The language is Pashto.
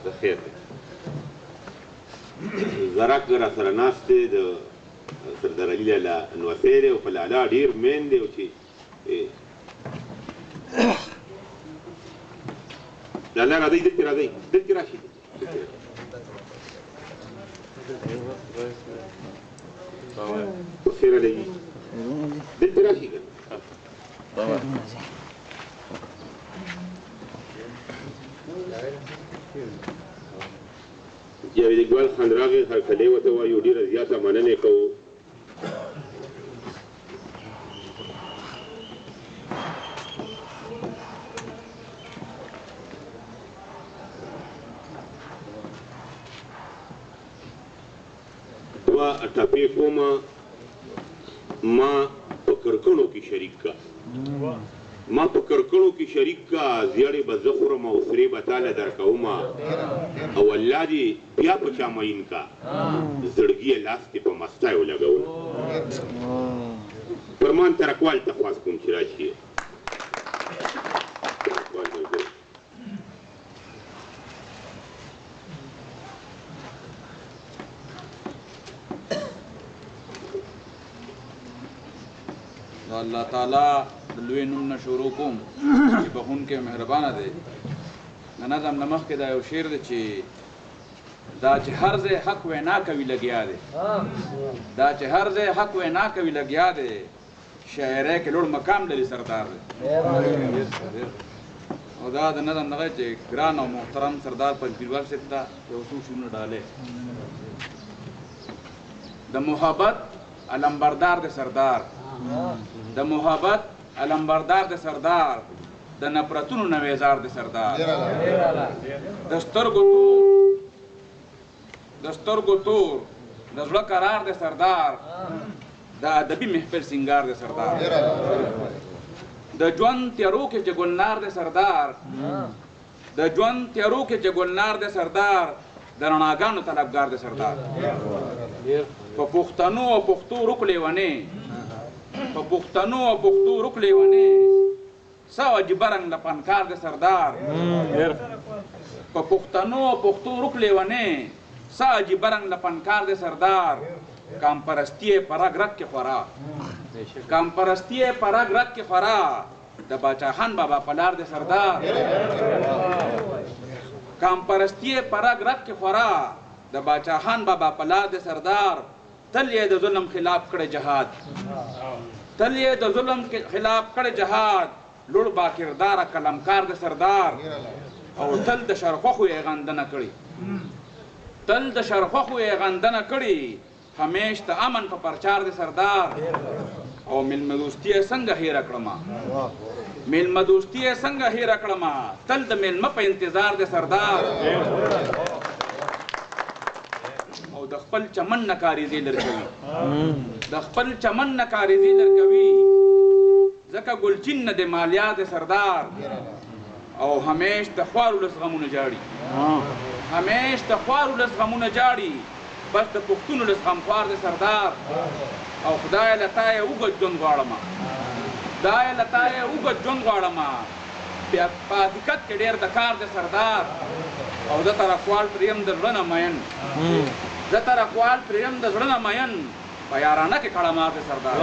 د خیر دی زرک را سره ناست دی د سردار علي لالا نوسی دی او په لالا ډېر مین دی او چې لالا راځئ دلته راځئ دلته راشئ خیر علیږي دلته راشئ که جاوید اقبال خان راغی هرکلی ورته وایو ډېره زیاته مننې کوو ټپې کومه ما په کرکڼو کې شریک کا ما په کرکڼو کې شریک کا زیړې به زه خورم او سرې به تاله درکومه او الله دې بیا په چا مین کا زړګي یې لاس کې په مستیو لګول فرمان ترکوال ته خواست کوم چې راشي الله تعالی د لوی نوم نه شروع کوم چې بخونکی مهربانه دی د نظم نه مخکې دا یو شعر دی چې دا چې هر ځای حق وینا کوي لګیا دی دا چې هر ځای حق وینا کوي لګیا دی شاعرۍ کې لوړ مقام لري سردار دی او دا د نظم دغه چې ګران او محترم سردار پنځپیروال صاحب ته یو څو شعرونه ډالې د محبت علمبردار د سردار د محبت علمبردار د سردار د نفرتونو نویزار د سردار د سترګو تور د زړه قرار د سردار د ادبي محفل سنگار د سردار د ژوند تیارو کې چې ګلنار د سردار د ژوند تیارو کې چې ګلنار د سردار د رڼاګانو طلبګار د سردار په پښتنو او پښتو رک لیونې په پښتنو او پښتو رک لیونې څه عجیبه رنګ د فنکار د سردار په پښتنو او پښتو رک لیونې څه عجیبه رنګ د فنکار د سردار کام پرستی په رګ رګ کې خورا کام پرستی په رګ رګ کې خورا د باچا خان بابا پلار د سردار کام پرستی په رګ رګ کې خورا د باچا خان بابا پلار د سردار تل یې د ظلم خلاف کړی جهاد تل یې د ظلم خلاف کړی جهاد لوړ باکرداره قلمکار د سردار او تل د شرخوخو یې غندنه کړې تل د شرخوخو یې غندنه کړې همیش د امن په پرچار د سردار او میلمه دوستي یې څنګه هیره کړمه میلمه دوستي یې څنګه هیره کړمه تل د میلمه په انتظار د سردار او د خپل چمن نه کاریزې لرکوي د خپل چمن نه کاریزې لرکوي ځکه ګلچین نه د مالیا د سردار او همیش د خوارو لس غمونه جاړي همیش د خوارو لس غمونه جاړي بس د پښتونو لس غمخوار د سردار او خدای له تا یې اوږد ژوند غواړمه خدای له تا یې اوږد ژوند غواړمه بیا په حقیقت کې ډېر د کار د سردار او زه ترکوال پریم د زړه نه مین زه ترکوال پریم د زړه نه مین په یارانه کې کړه مات د سردار